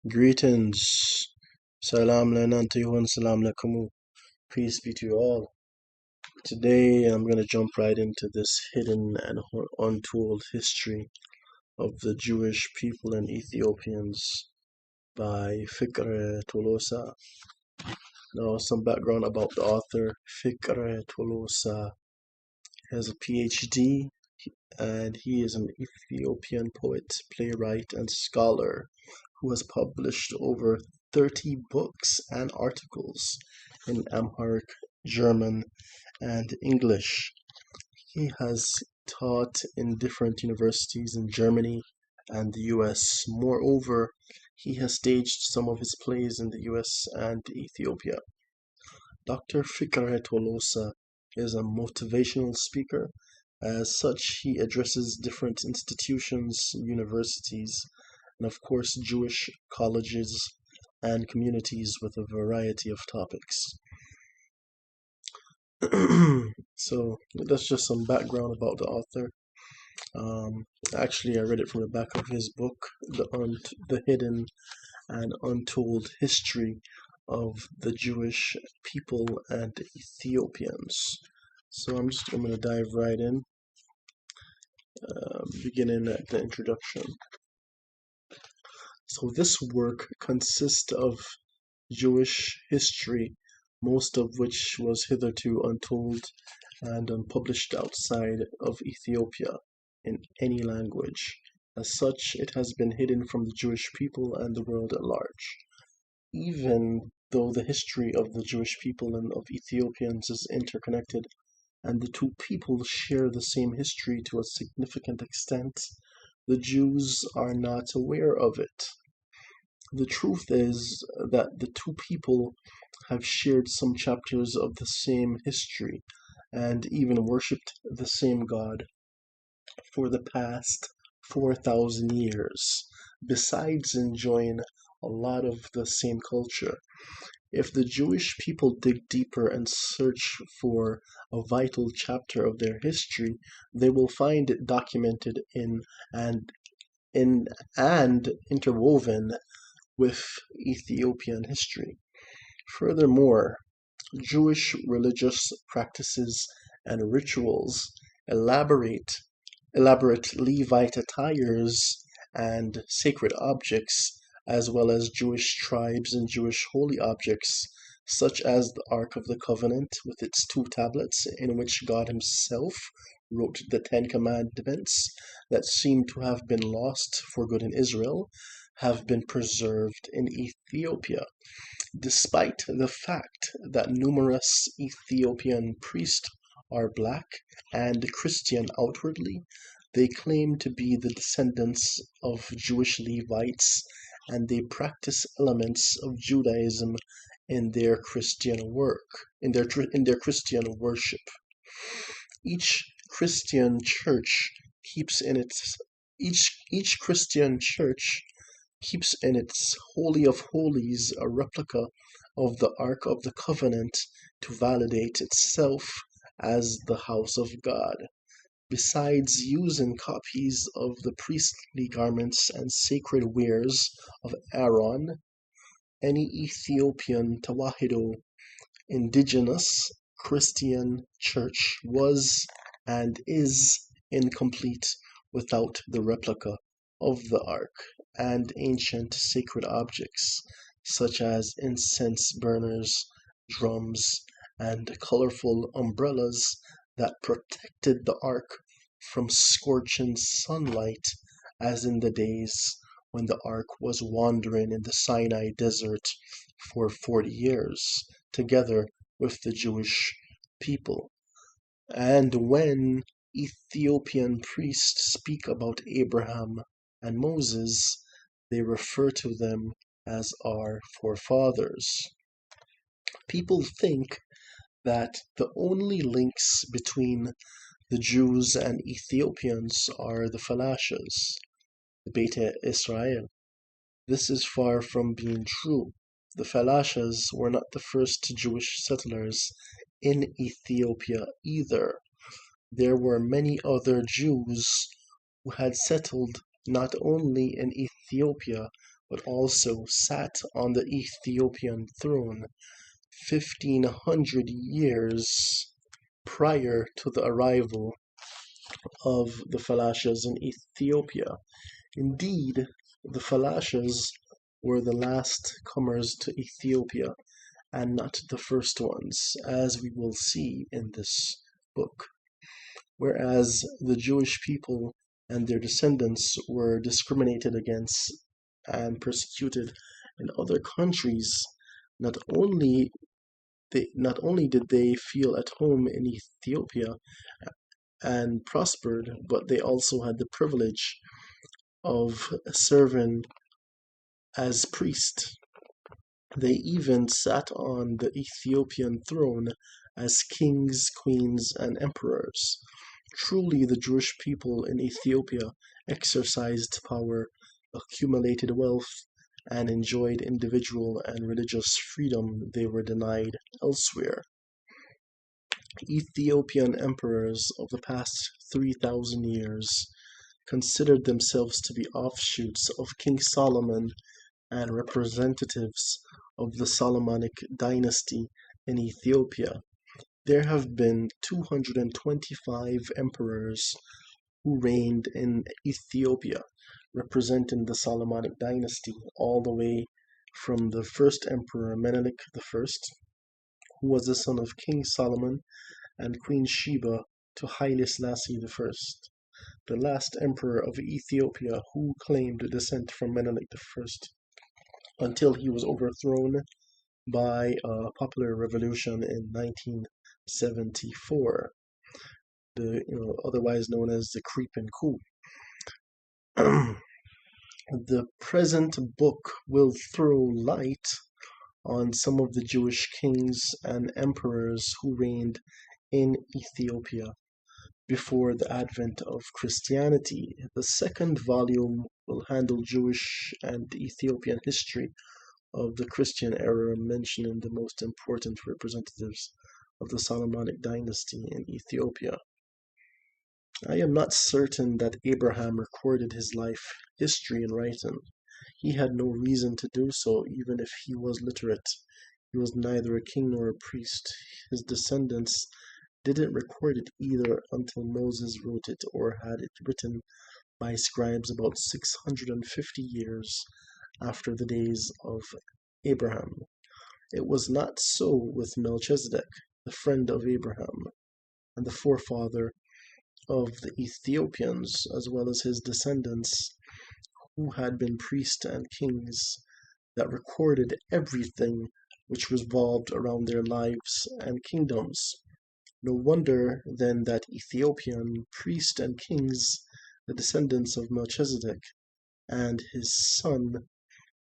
Greetings. Salam lanantihun, salam lakamu. Peace be to you all. Today I'm going to jump right into this hidden and untold history of the Jewish people and Ethiopians by Fikre Tolossa. Now, some background about the author. Fikre Tolossa has a Ph.D. and he is an Ethiopian poet, playwright, and scholar who has published over 30 books and articles in Amharic, German, and English. He has taught in different universities in Germany and the US. Moreover, he has staged some of his plays in the US and Ethiopia. Dr. Fikre Tolossa is a motivational speaker. As such, he addresses different institutions, universities, and of course Jewish colleges and communities with a variety of topics. So that's just some background about the author. Actually, I read it from the back of his book, The Hidden and Untold History of the Jewish People and Ethiopians. So I'm going to dive right in, beginning at the introduction. So this work consists of Jewish history, most of which was hitherto untold and unpublished outside of Ethiopia in any language. As such, it has been hidden from the Jewish people and the world at large. Even though the history of the Jewish people and of Ethiopians is interconnected, and the two people share the same history to a significant extent, the Jews are not aware of it. The truth is that the two people have shared some chapters of the same history and even worshipped the same God for the past 4,000 years, besides enjoying a lot of the same culture. If the Jewish people dig deeper and search for a vital chapter of their history, they will find it documented and interwoven with Ethiopian history. Furthermore, Jewish religious practices and rituals, elaborate Levite attires and sacred objects, as well as Jewish tribes and Jewish holy objects, such as the Ark of the Covenant with its 2 tablets, in which God Himself wrote the 10 Commandments that seem to have been lost for good in Israel, have been preserved in Ethiopia. Despite the fact that numerous Ethiopian priests are black and Christian outwardly, they claim to be the descendants of Jewish Levites, and they practice elements of Judaism in their Christian Christian worship. Each Christian church keeps in its Holy of Holies a replica of the Ark of the Covenant to validate itself as the house of God. Besides using copies of the priestly garments and sacred wares of Aaron, any Ethiopian Tawahedo indigenous Christian church was and is incomplete without the replica of the Ark and ancient sacred objects such as incense burners, drums, and colorful umbrellas that protected the Ark from scorching sunlight, as in the days when the Ark was wandering in the Sinai desert for 40 years, together with the Jewish people. And when Ethiopian priests speak about Abraham and Moses, they refer to them as our forefathers. People think that the only links between the Jews and Ethiopians are the Falashas, the Beta Israel. This is far from being true. The Falashas were not the first Jewish settlers in Ethiopia either. There were many other Jews who had settled not only in Ethiopia but also sat on the Ethiopian throne 1500 years prior to the arrival of the Falashas in Ethiopia. Indeed, the Falashas were the last comers to Ethiopia and not the first ones, as we will see in this book. Whereas the Jewish people and their descendants were discriminated against and persecuted in other countries, not only did they feel at home in Ethiopia and prospered, but they also had the privilege of serving as priests. They even sat on the Ethiopian throne as kings, queens, and emperors. Truly, the Jewish people in Ethiopia exercised power, accumulated wealth, and enjoyed individual and religious freedom they were denied elsewhere. Ethiopian emperors of the past 3,000 years considered themselves to be offshoots of King Solomon and representatives of the Solomonic dynasty in Ethiopia. There have been 225 emperors who reigned in Ethiopia, representing the Solomonic dynasty, all the way from the first emperor Menelik I, who was the son of King Solomon and Queen Sheba, to Haile Selassie I, the last emperor of Ethiopia who claimed descent from Menelik I, until he was overthrown by a popular revolution in 1974, otherwise known as the Creeping Coup. The present book will throw light on some of the Jewish kings and emperors who reigned in Ethiopia before the advent of Christianity. The second volume will handle Jewish and Ethiopian history of the Christian era, mentioning the most important representatives of the Solomonic dynasty in Ethiopia. I am not certain that Abraham recorded his life history in writing. He had no reason to do so, even if he was literate. He was neither a king nor a priest. His descendants didn't record it either until Moses wrote it, or had it written by scribes about 650 years after the days of Abraham. It was not so with Melchizedek, the friend of Abraham, and the forefather of the Ethiopians, as well as his descendants, who had been priests and kings, that recorded everything which revolved around their lives and kingdoms. No wonder, then, that Ethiopian priests and kings, the descendants of Melchizedek, and his son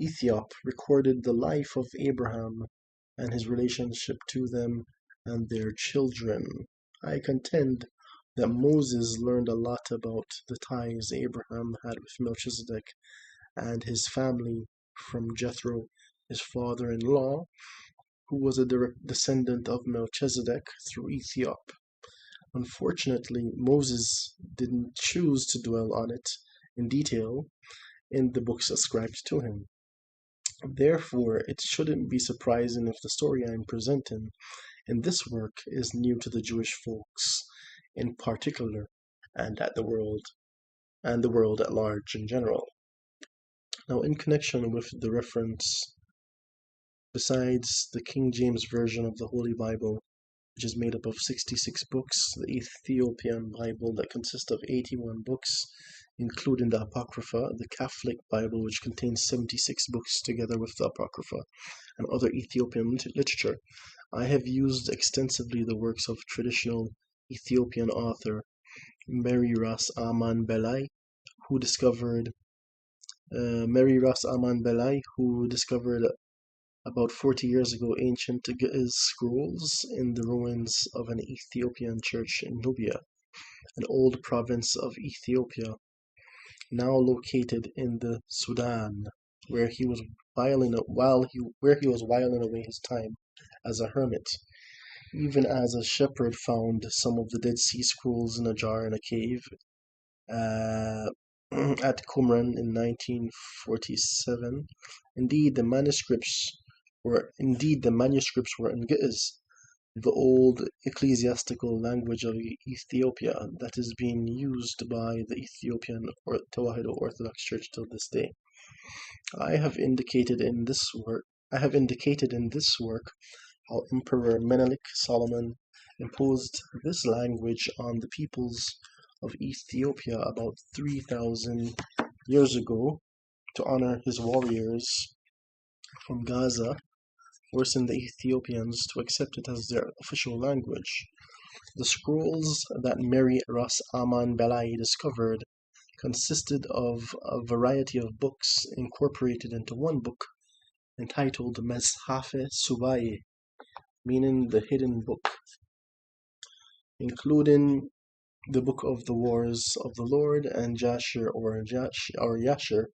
Ethiop, recorded the life of Abraham and his relationship to them and their children. I contend that Moses learned a lot about the ties Abraham had with Melchizedek and his family from Jethro, his father-in-law, who was a direct descendant of Melchizedek through Ethiop. Unfortunately, Moses didn't choose to dwell on it in detail in the books ascribed to him. Therefore, it shouldn't be surprising if the story I'm presenting in this work is new to the Jewish folks in particular, and the world at large in general. Now, in connection with the reference, besides the King James Version of the Holy Bible, which is made up of 66 books, the Ethiopian Bible that consists of 81 books, including the Apocrypha, the Catholic Bible, which contains 76 books together with the Apocrypha, and other Ethiopian literature. I have used extensively the works of traditional Ethiopian author Meri Ras Aman Belai, who discovered about 40 years ago ancient scrolls in the ruins of an Ethiopian church in Nubia, an old province of Ethiopia, now located in the Sudan, where he was whiling away his time as a hermit, even as a shepherd found some of the Dead Sea Scrolls in a jar in a cave. at Qumran in 1947. Indeed, the manuscripts were in Ge'ez, the old ecclesiastical language of Ethiopia that is being used by the Ethiopian Tewahedo Orthodox Church till this day. I have indicated in this work how Emperor Menelik Solomon imposed this language on the peoples of Ethiopia about 3,000 years ago to honor his warriors from Gaza, forcing the Ethiopians to accept it as their official language. The scrolls that Meri Ras Aman Belai discovered consisted of a variety of books incorporated into one book entitled Meshafe Subaye, meaning the hidden book, including the Book of the Wars of the Lord and Jasher or Yasher,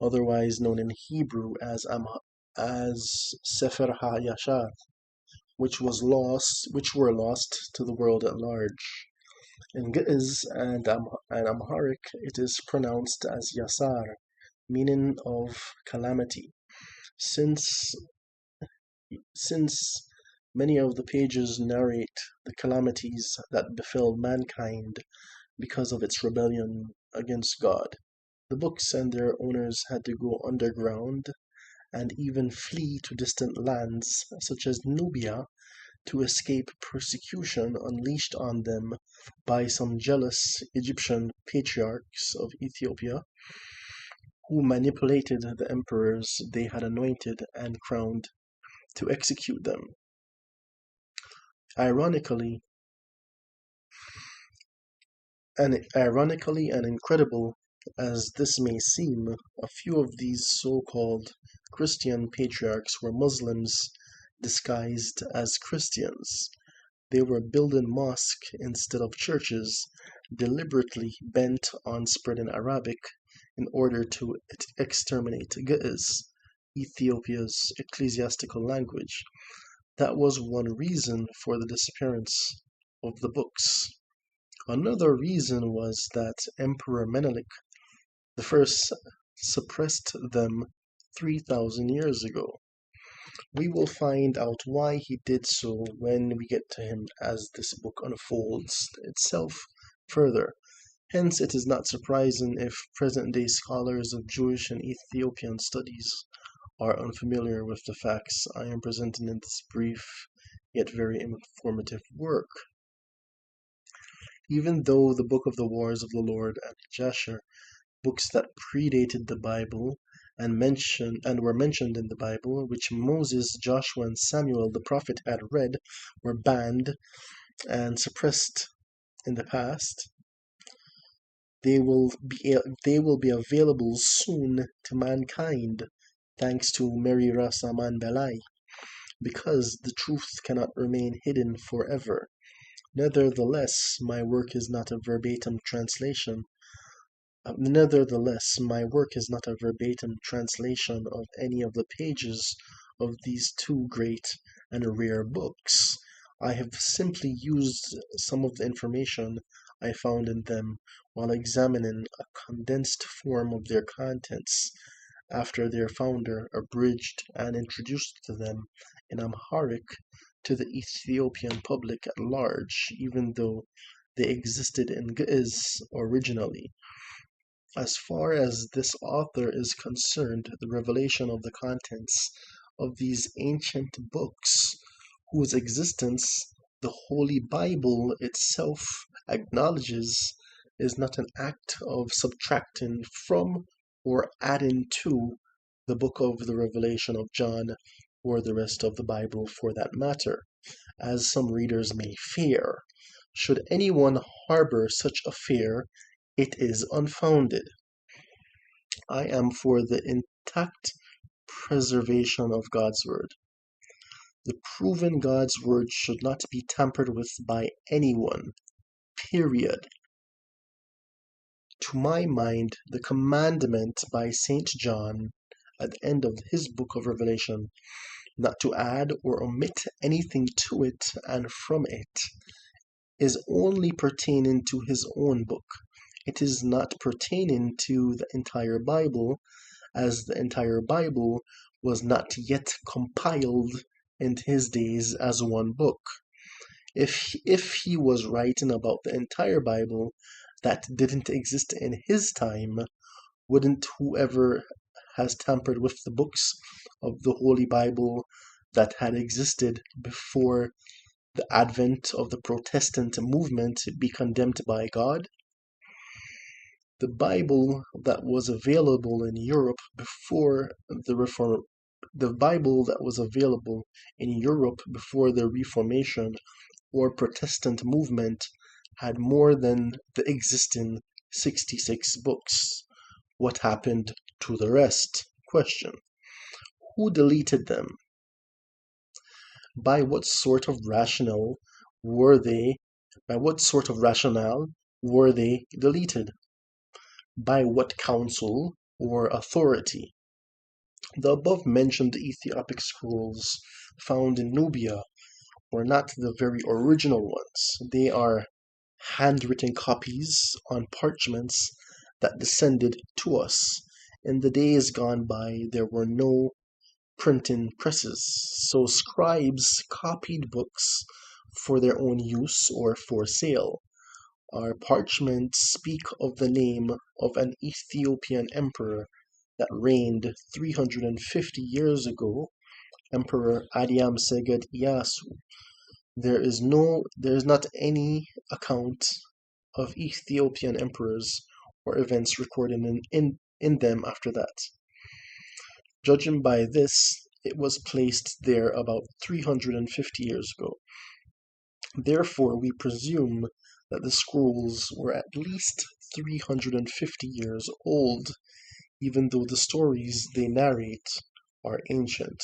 otherwise known in Hebrew as Sefer HaYashar, which were lost to the world at large. In Ge'ez and Amharic, it is pronounced as Yasar, meaning of calamity. Since many of the pages narrate the calamities that befell mankind because of its rebellion against God, the books and their owners had to go underground and even flee to distant lands such as Nubia to escape persecution unleashed on them by some jealous Egyptian patriarchs of Ethiopia who manipulated the emperors they had anointed and crowned to execute them. Ironically and incredible as this may seem, a few of these so-called Christian patriarchs were Muslims disguised as Christians. They were building mosques instead of churches, deliberately bent on spreading Arabic in order to exterminate Ge'ez, Ethiopia's ecclesiastical language. That was one reason for the disappearance of the books. Another reason was that Emperor Menelik I suppressed them 3,000 years ago. We will find out why he did so when we get to him as this book unfolds itself further. Hence, it is not surprising if present-day scholars of Jewish and Ethiopian studies are unfamiliar with the facts I am presenting in this brief yet very informative work. Even though the Book of the Wars of the Lord and Jasher, books that predated the Bible and were mentioned in the Bible, which Moses, Joshua, and Samuel the prophet had read, were banned and suppressed in the past, they will be available soon to mankind, thanks to Meri Ras Aman Belai, because the truth cannot remain hidden forever. Nevertheless, my work is not a verbatim translation of any of the pages of these two great and rare books. I have simply used some of the information I found in them while examining a condensed form of their contents after their founder abridged and introduced them in Amharic to the Ethiopian public at large, even though they existed in Ge'ez originally. As far as this author is concerned, the revelation of the contents of these ancient books, whose existence the Holy Bible itself acknowledges, is not an act of subtracting from or adding to the book of the Revelation of John, or the rest of the Bible for that matter, as some readers may fear. Should anyone harbor such a fear, it is unfounded. I am for the intact preservation of God's Word. The proven God's Word should not be tampered with by anyone, period. To my mind, the commandment by St. John at the end of his book of Revelation, not to add or omit anything to it and from it, is only pertaining to his own book, It is not pertaining to the entire Bible, as the entire Bible was not yet compiled in his days as one book. If he was writing about the entire Bible that didn't exist in his time, wouldn't whoever has tampered with the books of the Holy Bible that had existed before the advent of the Protestant movement be condemned by God? The Bible that was available in Europe before the Reform the Bible that was available in Europe before the Reformation or Protestant movement had more than the existing 66 books. What happened to the rest? Question. Who deleted them? By what sort of rationale were they deleted? By what council or authority? The above-mentioned Ethiopic scrolls found in Nubia were not the very original ones. They are handwritten copies on parchments that descended to us. In the days gone by, there were no printing presses, so scribes copied books for their own use or for sale. Our parchments speak of the name of an Ethiopian emperor that reigned 350 years ago, Emperor Adiam Seged Iyasu. There is not any account of Ethiopian emperors or events recorded in them after that. Judging by this, it was placed there about 350 years ago. Therefore, we presume that the scrolls were at least 350 years old, even though the stories they narrate are ancient.